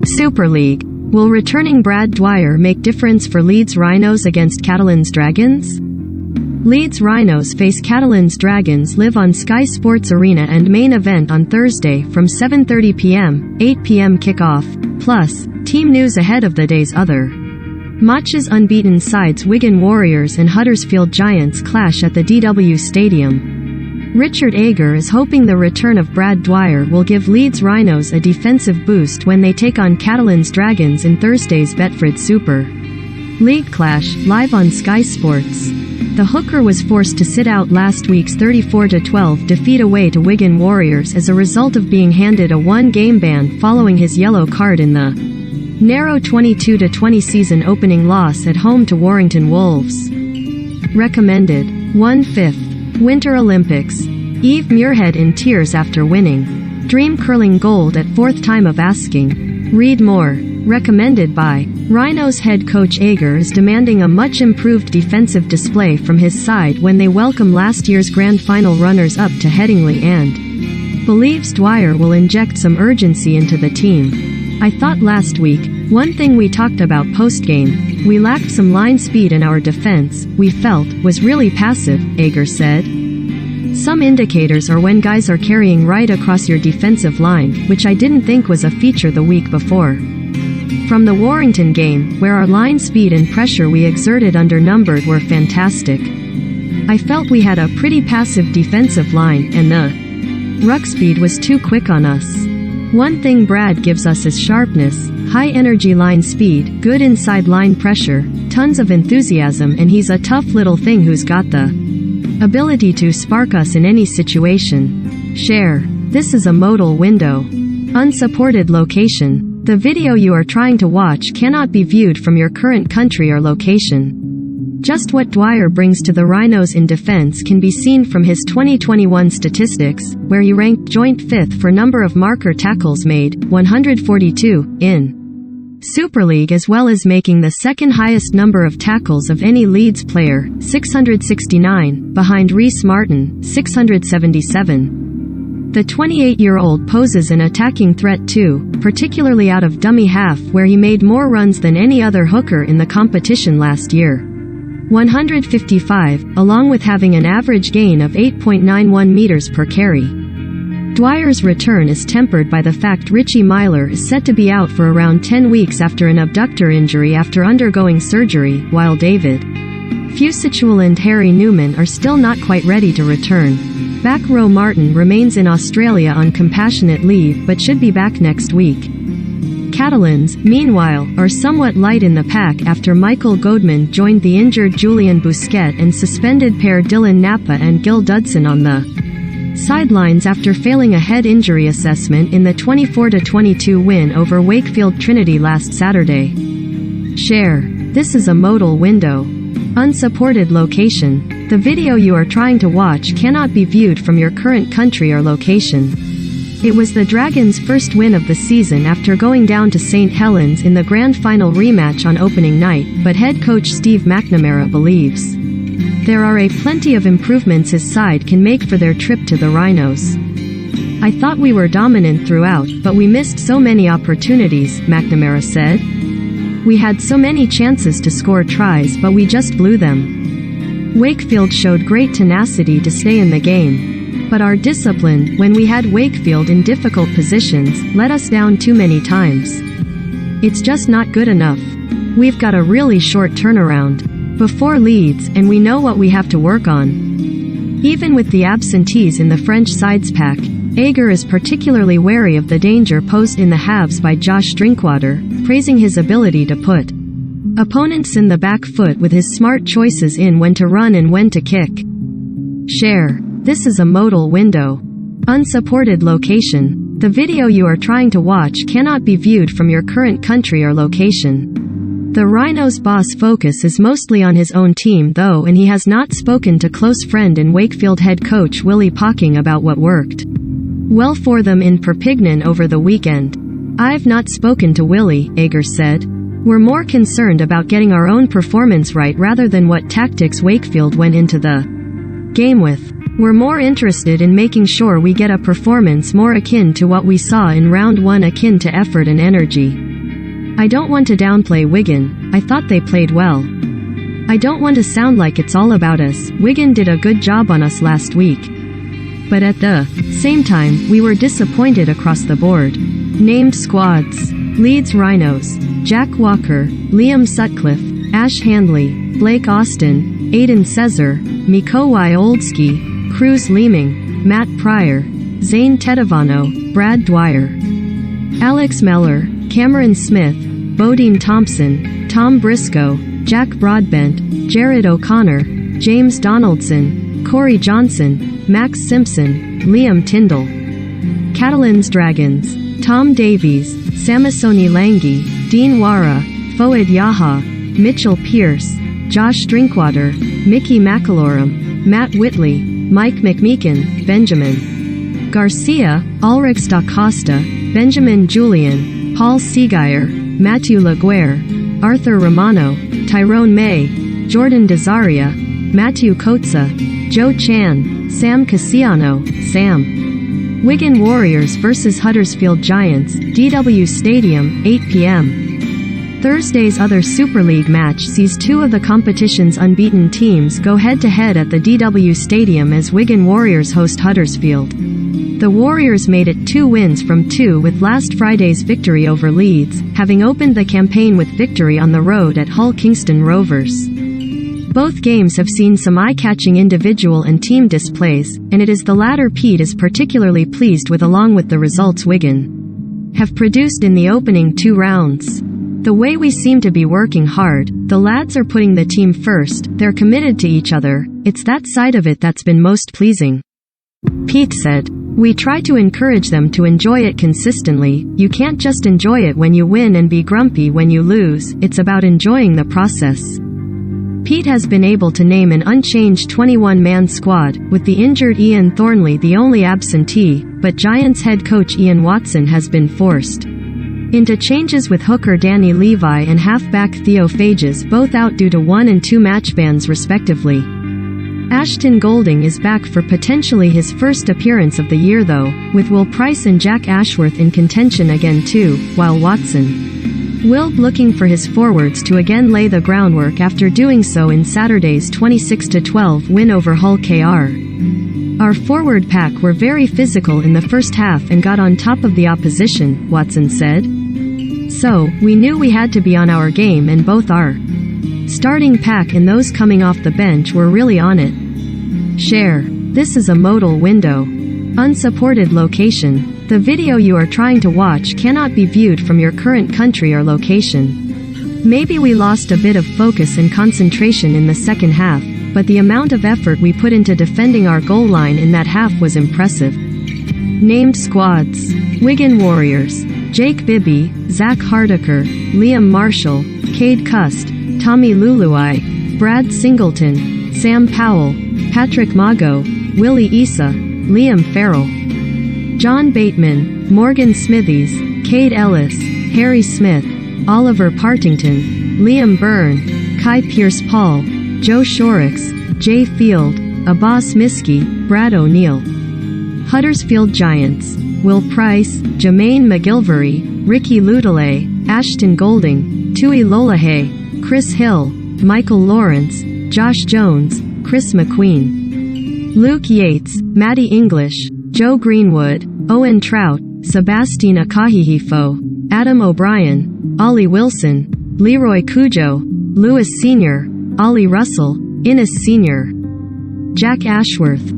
Super League. Will returning Brad Dwyer make difference for Leeds Rhinos against Catalans Dragons? Leeds Rhinos face Catalans Dragons live on Sky Sports Arena and main event on Thursday from 7:30 p.m., 8 p.m. kickoff. Plus, team news ahead of the day's other matches. Unbeaten sides Wigan Warriors and Huddersfield Giants clash at the DW Stadium. Richard Ager is hoping the return of Brad Dwyer will give Leeds Rhinos a defensive boost when they take on Catalans Dragons in Thursday's Betfred Super League clash, live on Sky Sports. The hooker was forced to sit out last week's 34-12 defeat away to Wigan Warriors as a result of being handed a one-game ban following his yellow card in the narrow 22-20 season opening loss at home to Warrington Wolves. Recommended. 1/5. Winter Olympics. Eve Muirhead in tears after winning Dream Curling Gold at fourth time of asking. Read more. Recommended by Rhinos head coach Ager is demanding a much improved defensive display from his side when they welcome last year's grand final runners-up to Headingley and believes Dwyer will inject some urgency into the team. I thought last week, one thing we talked about post-game, we lacked some line speed in our defense, we felt, was really passive, Ager said. Some indicators are when guys are carrying right across your defensive line, which I didn't think was a feature the week before. From the Warrington game, where our line speed and pressure we exerted undernumbered were fantastic. I felt we had a pretty passive defensive line, and the ruck speed was too quick on us. One thing Brad gives us is sharpness, high energy line speed, good inside line pressure, tons of enthusiasm, and he's a tough little thing who's got the ability to spark us in any situation. Share. This is a modal window. Unsupported location. The video you are trying to watch cannot be viewed from your current country or location. Just what Dwyer brings to the Rhinos in defense can be seen from his 2021 statistics, where he ranked joint 5th for number of marker tackles made, 142, in Super League, as well as making the second highest number of tackles of any Leeds player, 669, behind Reece Martin, 677. The 28-year-old poses an attacking threat too, particularly out of dummy half, where he made more runs than any other hooker in the competition last year. 155, along with having an average gain of 8.91 meters per carry. Dwyer's return is tempered by the fact Richie Myler is set to be out for around 10 weeks after an abductor injury after undergoing surgery, while David Fusituel and Harry Newman are still not quite ready to return. Back row Martin remains in Australia on compassionate leave but should be back next week. Catalans, meanwhile, are somewhat light in the pack after Michael Goodman joined the injured Julian Busquet and suspended pair Dylan Napa and Gil Dudson on the sidelines after failing a head injury assessment in the 24-22 win over Wakefield Trinity last Saturday. Share. This is a modal window. Unsupported location. The video you are trying to watch cannot be viewed from your current country or location. It was the Dragons' first win of the season after going down to St. Helens in the grand final rematch on opening night, but head coach Steve McNamara believes there are plenty of improvements his side can make for their trip to the Rhinos. I thought we were dominant throughout, but we missed so many opportunities, McNamara said. We had so many chances to score tries, but we just blew them. Wakefield showed great tenacity to stay in the game. But our discipline, when we had Wakefield in difficult positions, let us down too many times. It's just not good enough. We've got a really short turnaround before Leeds, and we know what we have to work on. Even with the absentees in the French sides pack, Ager is particularly wary of the danger posed in the halves by Josh Drinkwater, praising his ability to put opponents in the back foot with his smart choices in when to run and when to kick. Share. This is a modal window. Unsupported location. The video you are trying to watch cannot be viewed from your current country or location. The Rhinos' boss focus is mostly on his own team though, and he has not spoken to close friend and Wakefield head coach Willie Pocking about what worked well for them in Perpignan over the weekend. I've not spoken to Willie, Ager said. We're more concerned about getting our own performance right rather than what tactics Wakefield went into the game with. We're more interested in making sure we get a performance more akin to what we saw in round one, akin to effort and energy. I don't want to downplay Wigan, I thought they played well. I don't want to sound like it's all about us, Wigan did a good job on us last week. But at the same time, we were disappointed across the board. Named squads: Leeds Rhinos, Jack Walker, Liam Sutcliffe, Ash Handley, Blake Austin, Aidan Cesar, Mikołaj Oldzki, Cruz Leeming, Matt Pryor, Zane Tedevano, Brad Dwyer, Alex Meller, Cameron Smith, Bodine Thompson, Tom Briscoe, Jack Broadbent, Jared O'Connor, James Donaldson, Corey Johnson, Max Simpson, Liam Tyndall. Catalans Dragons: Tom Davies, Samisoni Langi, Dean Wara, Foad Yaha, Mitchell Pearce, Josh Drinkwater, Mickey McAlorum, Matt Whitley, Mike McMeekin, Benjamin Garcia, Ulrich da Costa, Benjamin Julian, Paul Seageyer, Matthew Laguerre, Arthur Romano, Tyrone May, Jordan Desaria, Matthew Kotza, Joe Chan, Sam Cassiano, Sam. Wigan Warriors vs Huddersfield Giants, DW Stadium, 8 p.m. Thursday's other Super League match sees two of the competition's unbeaten teams go head-to-head at the DW Stadium as Wigan Warriors host Huddersfield. The Warriors made it 2 wins from 2 with last Friday's victory over Leeds, having opened the campaign with victory on the road at Hull Kingston Rovers. Both games have seen some eye-catching individual and team displays, and it is the latter Pete is particularly pleased with, along with the results Wigan have produced in the opening 2 rounds. The way we seem to be working hard, the lads are putting the team first, they're committed to each other, it's that side of it that's been most pleasing. Pete said. We try to encourage them to enjoy it consistently. You can't just enjoy it when you win and be grumpy when you lose, it's about enjoying the process. Pete has been able to name an unchanged 21-man squad, with the injured Ian Thornley the only absentee, but Giants head coach Ian Watson has been forced into changes with hooker Danny Levi and halfback Theo Fages both out due to 1 and 2 match bans respectively. Ashton Golding is back for potentially his first appearance of the year though, with Will Price and Jack Ashworth in contention again too, while Watson will looking for his forwards to again lay the groundwork after doing so in Saturday's 26-12 win over Hull KR. Our forward pack were very physical in the first half and got on top of the opposition, Watson said. So, we knew we had to be on our game and both our starting pack and those coming off the bench were really on it. Share. This is a modal window. Unsupported location. The video you are trying to watch cannot be viewed from your current country or location. Maybe we lost a bit of focus and concentration in the second half, but the amount of effort we put into defending our goal line in that half was impressive. Named squads: Wigan Warriors, Jake Bibby, Zach Hardaker, Liam Marshall, Cade Cust, Tommy Luluai, Brad Singleton, Sam Powell, Patrick Mago, Willie Issa, Liam Farrell, John Bateman, Morgan Smithies, Cade Ellis, Harry Smith, Oliver Partington, Liam Byrne, Kai Pierce-Paul, Joe Shorrocks, Jay Field, Abbas Miski, Brad O'Neill. Huddersfield Giants: Will Price, Jermaine McGilvery, Ricky Ludelay, Ashton Golding, Tui Lolahay, Chris Hill, Michael Lawrence, Josh Jones, Chris McQueen, Luke Yates, Matty English, Joe Greenwood, Owen Trout, Sebastian Akahihifo, Adam O'Brien, Ollie Wilson, Leroy Cujo, Lewis Sr., Ollie Russell, Innes Sr., Jack Ashworth,